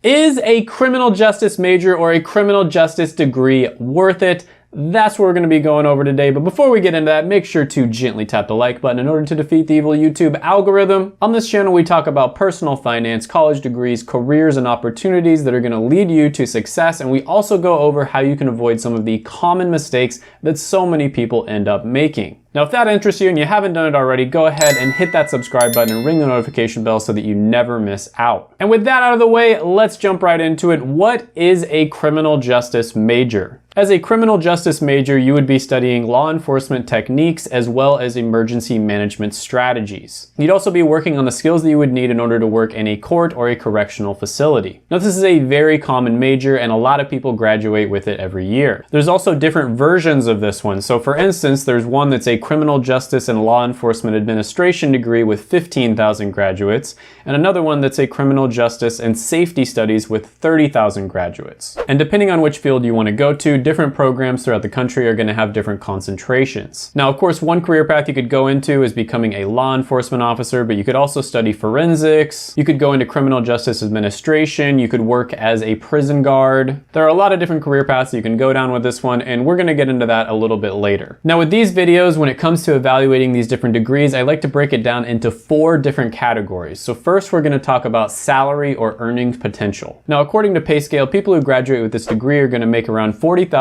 Is a criminal justice major or a criminal justice degree worth it? That's what we're going to be going over today. But before we get into that, make sure to gently tap the like button in order to defeat the evil YouTube algorithm. On this channel, we talk about personal finance, college degrees, careers, and opportunities that are going to lead you to success. And we also go over how you can avoid some of the common mistakes that so many people end up making. Now, if that interests you and you haven't done it already, go ahead and hit that subscribe button and ring the notification bell so that you never miss out. And with that out of the way, let's jump right into it. What is a criminal justice major? As a criminal justice major, you would be studying law enforcement techniques as well as emergency management strategies. You'd also be working on the skills that you would need in order to work in a court or a correctional facility. Now, this is a very common major and a lot of people graduate with it every year. There's also different versions of this one. So for instance, there's one that's a criminal justice and law enforcement administration degree with 15,000 graduates, and another one that's a criminal justice and safety studies with 30,000 graduates. And depending on which field you want to go to, different programs throughout the country are going to have different concentrations. Now, of course, one career path you could go into is becoming a law enforcement officer, but you could also study forensics. You could go into criminal justice administration. You could work as a prison guard. There are a lot of different career paths that you can go down with this one, and we're going to get into that a little bit later. Now, with these videos, when it comes to evaluating these different degrees, I like to break it down into 4 different categories. So first, we're going to talk about salary or earnings potential. Now, according to PayScale, people who graduate with this degree are going to make around $40,000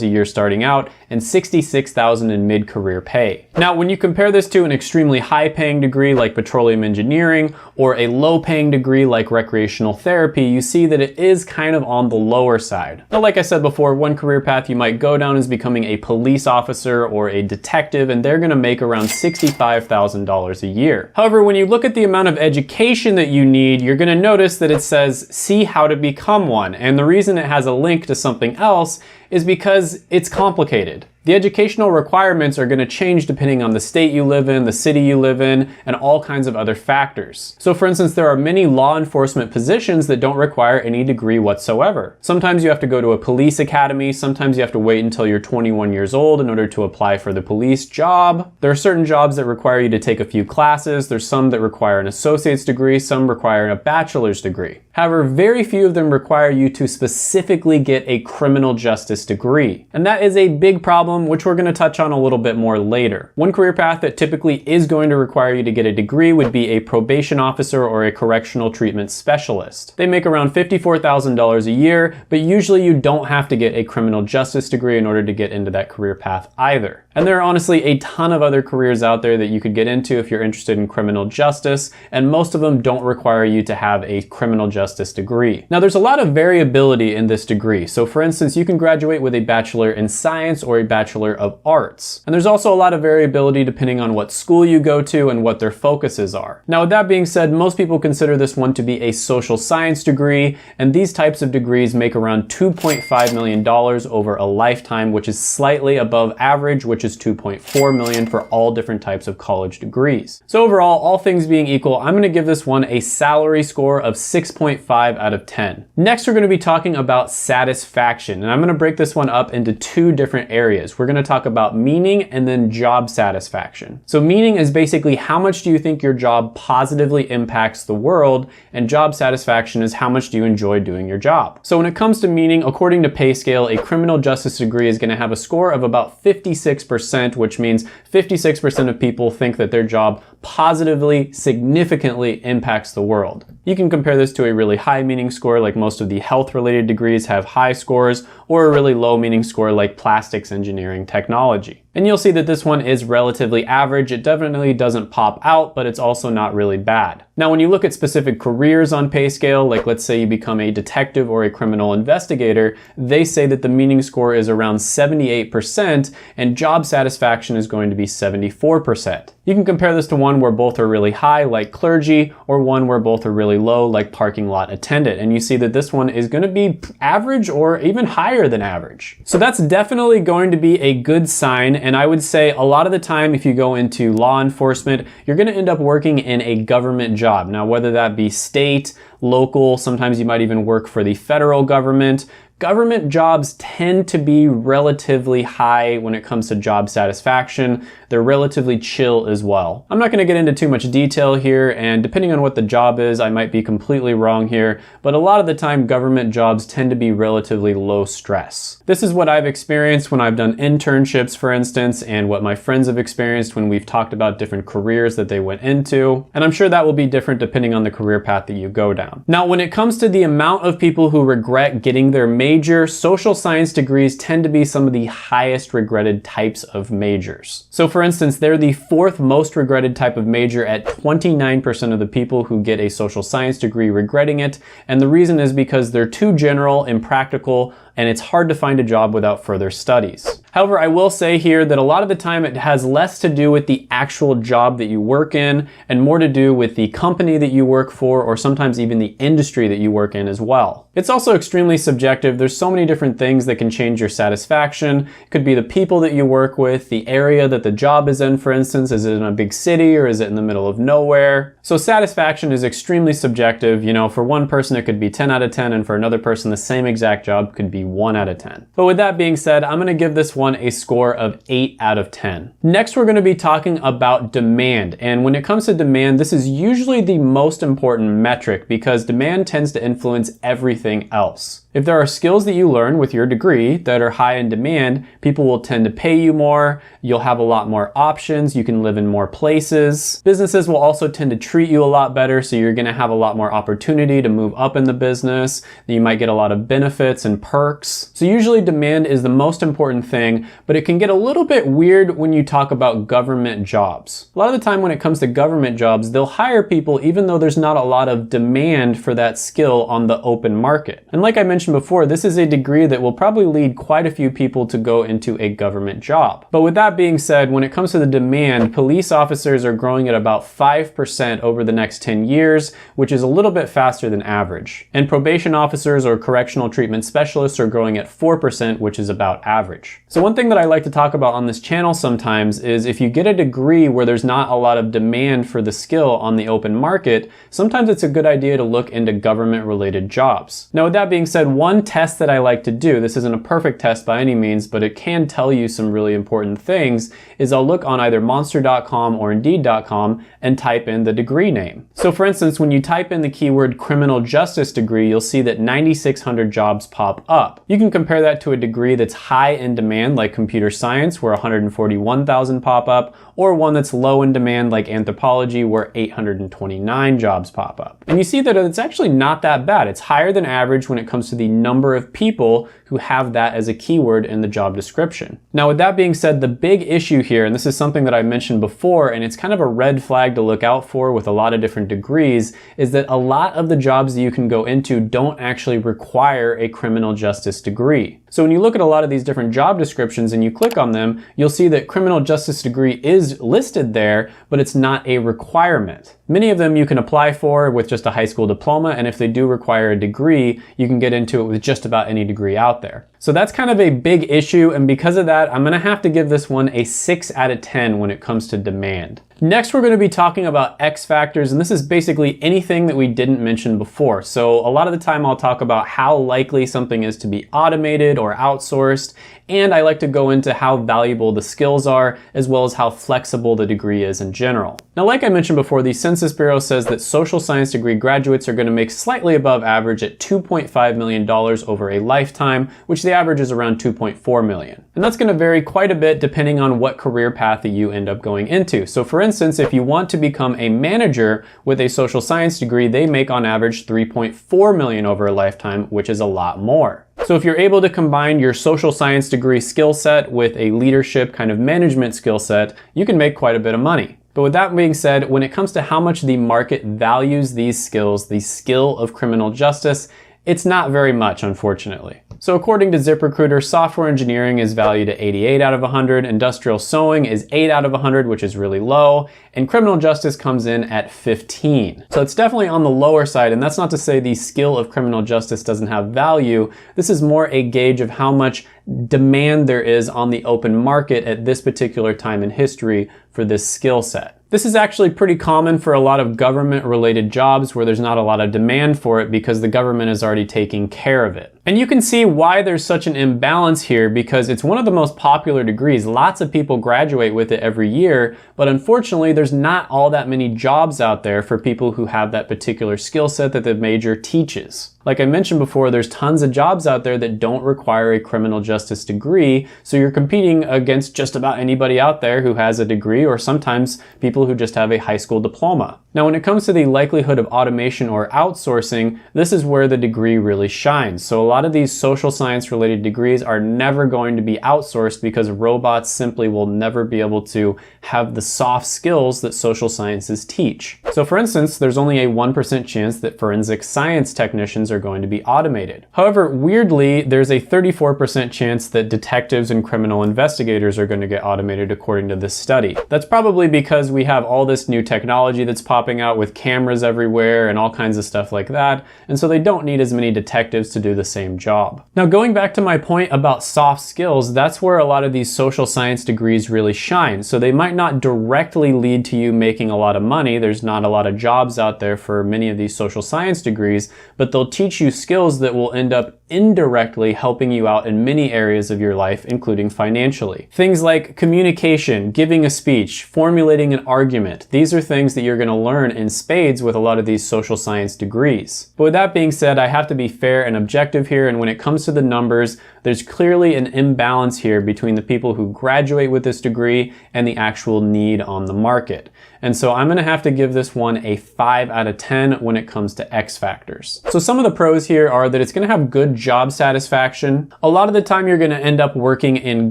a year starting out and $66,000 in mid-career pay. Now, when you compare this to an extremely high-paying degree like petroleum engineering or a low-paying degree like recreational therapy, you see that it is kind of on the lower side. Now, like I said before, one career path you might go down is becoming a police officer or a detective, and they're going to make around $65,000 a year. However, when you look at the amount of education that you need, you're going to notice that it says, see how to become one. And the reason it has a link to something else is because it's complicated. The educational requirements are going to change depending on the state you live in, the city you live in, and all kinds of other factors. So for instance, there are many law enforcement positions that don't require any degree whatsoever. Sometimes you have to go to a police academy, sometimes you have to wait until you're 21 years old in order to apply for the police job. There are certain jobs that require you to take a few classes, there's some that require an associate's degree, some require a bachelor's degree. However, very few of them require you to specifically get a criminal justice degree. And that is a big problem, which we're going to touch on a little bit more later. One career path that typically is going to require you to get a degree would be a probation officer or a correctional treatment specialist. They make around $54,000 a year, but usually you don't have to get a criminal justice degree in order to get into that career path either. And there are honestly a ton of other careers out there that you could get into if you're interested in criminal justice, and most of them don't require you to have a criminal justice degree. Now, there's a lot of variability in this degree. So for instance, you can graduate with a bachelor in science or a bachelor of arts. And there's also a lot of variability depending on what school you go to and what their focuses are. Now, with that being said, most people consider this one to be a social science degree, and these types of degrees make around $2.5 million over a lifetime, which is slightly above average, which is $2.4 million for all different types of college degrees. So overall, all things being equal, I'm going to give this one a salary score of 6.5 out of 10. Next, we're going to be talking about satisfaction, and I'm going to break this one up into 2 different areas. We're going to talk about meaning and then job satisfaction. So meaning is basically how much do you think your job positively impacts the world, and job satisfaction is how much do you enjoy doing your job. So when it comes to meaning, according to PayScale, a criminal justice degree is going to have a score of about 56%, which means 56% of people think that their job positively, significantly impacts the world. You can compare this to a really high meaning score, like most of the health-related degrees have high scores, or a really low meaning score like plastics engineering technology. And you'll see that this one is relatively average. It definitely doesn't pop out, but it's also not really bad. Now, when you look at specific careers on PayScale, like let's say you become a detective or a criminal investigator, they say that the meaning score is around 78% and job satisfaction is going to be 74%. You can compare this to one where both are really high, like clergy, or one where both are really low, like parking lot attendant. And you see that this one is going to be average or even higher than average. So that's definitely going to be a good sign. And I would say a lot of the time, if you go into law enforcement, you're going to end up working in a government job. Now, whether that be state, local, sometimes you might even work for the federal government. government jobs tend to be relatively high when it comes to job satisfaction. They're relatively chill as well. I'm not going to get into too much detail here, and depending on what the job is, I might be completely wrong here, but a lot of the time government jobs tend to be relatively low stress. This is what I've experienced when I've done internships, for instance, and what my friends have experienced when we've talked about different careers that they went into, and I'm sure that will be different depending on the career path that you go down. Now, when it comes to the amount of people who regret getting their major, social science degrees tend to be some of the highest regretted types of majors. So for instance, they're the fourth most regretted type of major at 29% of the people who get a social science degree regretting it, and the reason is because they're too general, impractical, and it's hard to find a job without further studies. However, I will say here that a lot of the time it has less to do with the actual job that you work in and more to do with the company that you work for, or sometimes even the industry that you work in as well. It's also extremely subjective. There's so many different things that can change your satisfaction. It could be the people that you work with, the area that the job is in, for instance. Is it in a big city or is it in the middle of nowhere? So satisfaction is extremely subjective. You know, for one person it could be 10 out of 10, and for another person the same exact job could be 1 out of 10. But with that being said, I'm gonna give this one a score of 8 out of 10. Next, we're gonna be talking about demand. And when it comes to demand, this is usually the most important metric because demand tends to influence everything else. If there are skills that you learn with your degree that are high in demand, people will tend to pay you more, you'll have a lot more options, you can live in more places. Businesses will also tend to treat you a lot better, so you're gonna have a lot more opportunity to move up in the business. You might get a lot of benefits and perks. So usually demand is the most important thing, but it can get a little bit weird when you talk about government jobs. A lot of the time when it comes to government jobs, they'll hire people even though there's not a lot of demand for that skill on the open market. And like I mentioned before, this is a degree that will probably lead quite a few people to go into a government job. But with that being said, when it comes to the demand, police officers are growing at about 5% over the next 10 years, which is a little bit faster than average. And probation officers or correctional treatment specialists are growing at 4%, which is about average. So one thing that I like to talk about on this channel sometimes is if you get a degree where there's not a lot of demand for the skill on the open market, sometimes it's a good idea to look into government related jobs. Now with that being said, one test that I like to do, this isn't a perfect test by any means, but it can tell you some really important things, is I'll look on either monster.com or indeed.com and type in the degree name. So for instance, when you type in the keyword criminal justice degree, you'll see that 9,600 jobs pop up. You can compare that to a degree that's high in demand like computer science where 141,000 pop up, or one that's low in demand like anthropology where 829 jobs pop up. And you see that it's actually not that bad. It's higher than average when it comes to the number of people who have that as a keyword in the job description. Now with that being said, the big issue here, and this is something that I mentioned before, and it's kind of a red flag to look out for with a lot of different degrees, is that a lot of the jobs that you can go into don't actually require a criminal justice degree. So when you look at a lot of these different job descriptions and you click on them, you'll see that criminal justice degree is listed there, but it's not a requirement. Many of them you can apply for with just a high school diploma, and if they do require a degree, you can get into it with just about any degree out there. So that's kind of a big issue, and because of that, I'm gonna have to give this one a 6 out of 10 when it comes to demand. Next, we're going to be talking about X factors, and this is basically anything that we didn't mention before. So a lot of the time I'll talk about how likely something is to be automated or outsourced, and I like to go into how valuable the skills are, as well as how flexible the degree is in general. Now, like I mentioned before, the Census Bureau says that social science degree graduates are going to make slightly above average at $2.5 million over a lifetime, which the average is around 2.4 million. And that's going to vary quite a bit depending on what career path that you end up going into. So for instance, if you want to become a manager with a social science degree, they make on average 3.4 million over a lifetime, which is a lot more. So if you're able to combine your social science degree skill set with a leadership kind of management skill set, you can make quite a bit of money. But with that being said, when it comes to how much the market values these skills, the skill of criminal justice, it's not very much, unfortunately. So according to ZipRecruiter, software engineering is valued at 88 out of 100, industrial sewing is 8 out of 100, which is really low, and criminal justice comes in at 15. So it's definitely on the lower side, and that's not to say the skill of criminal justice doesn't have value. This is more a gauge of how much demand there is on the open market at this particular time in history for this skill set. This is actually pretty common for a lot of government-related jobs where there's not a lot of demand for it because the government is already taking care of it. And you can see why there's such an imbalance here because it's one of the most popular degrees. Lots of people graduate with it every year, but unfortunately there's not all that many jobs out there for people who have that particular skill set that the major teaches. Like I mentioned before, there's tons of jobs out there that don't require a criminal justice degree, so you're competing against just about anybody out there who has a degree, or sometimes people who just have a high school diploma. Now, when it comes to the likelihood of automation or outsourcing, this is where the degree really shines. So a lot of these social science related degrees are never going to be outsourced because robots simply will never be able to have the soft skills that social sciences teach. So for instance, there's only a 1% chance that forensic science technicians are going to be automated. However, weirdly, there's a 34% chance that detectives and criminal investigators are going to get automated according to this study. That's probably because we have all this new technology that's popping out with cameras everywhere and all kinds of stuff like that, and so they don't need as many detectives to do the same job. Now, going back to my point about soft skills, that's where a lot of these social science degrees really shine. So they might not directly lead to you making a lot of money. There's not a lot of jobs out there for many of these social science degrees, but they'll teach you skills that will end up indirectly helping you out in many areas of your life, including financially. Things like communication, giving a speech, formulating an argument. These are things that you're going to learn in spades with a lot of these social science degrees. But with that being said, I have to be fair and objective here, and when it comes to the numbers, there's clearly an imbalance here between the people who graduate with this degree and the actual need on the market. And so I'm gonna have to give this one a 5 out of 10 when it comes to X factors. So some of the pros here are that it's gonna have good job satisfaction. A lot of the time you're gonna end up working in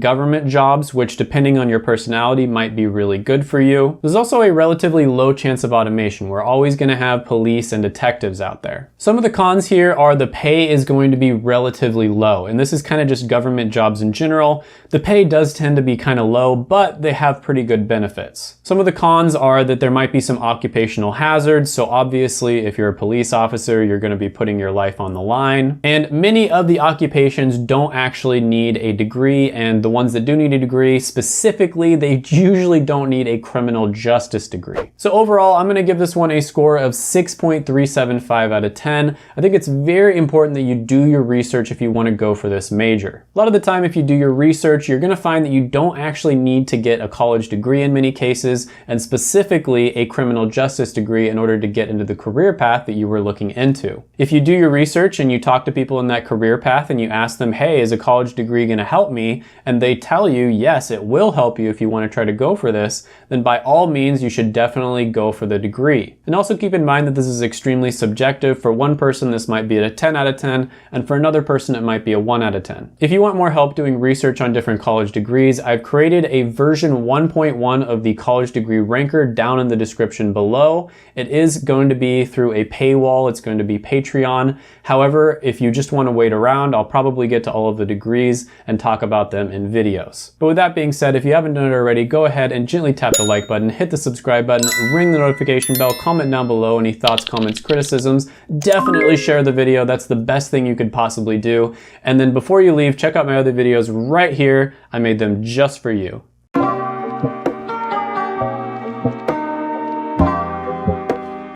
government jobs, which depending on your personality might be really good for you. There's also a relatively low chance of automation. We're always gonna have police and detectives out there. Some of the cons here are the pay is going to be relatively low, and this is kind of just government jobs in general. The pay does tend to be kind of low, but they have pretty good benefits. Some of the cons are that there might be some occupational hazards. So obviously, if you're a police officer, you're going to be putting your life on the line. And many of the occupations don't actually need a degree. And the ones that do need a degree, specifically, they usually don't need a criminal justice degree. So overall, I'm going to give this one a score of 6.375 out of 10. I think it's very important that you do your research if you want to go for this major. A lot of the time, if you do your research, you're going to find that you don't actually need to get a college degree in many cases, and specifically a criminal justice degree in order to get into the career path that you were looking into. If you do your research and you talk to people in that career path and you ask them, hey, is a college degree going to help me? And they tell you, yes, it will help you if you want to try to go for this, then by all means, you should definitely go for the degree. And also keep in mind that this is extremely subjective. For one person, this might be a 10 out of 10, and for another person, it might be a 1 out of 10. If you want more help doing research on different college degrees, I've created a version 1.1 of the college degree ranker down in the description below. It is going to be through a paywall. It's going to be Patreon. However, if you just want to wait around, I'll probably get to all of the degrees and talk about them in videos. But with that being said, if you haven't done it already, go ahead and gently tap the like button, hit the subscribe button, ring the notification bell, comment down below any thoughts, comments, criticisms. Definitely share the video. That's the best thing you could possibly do. And then before you leave, check out my other videos right here. I made them just for you.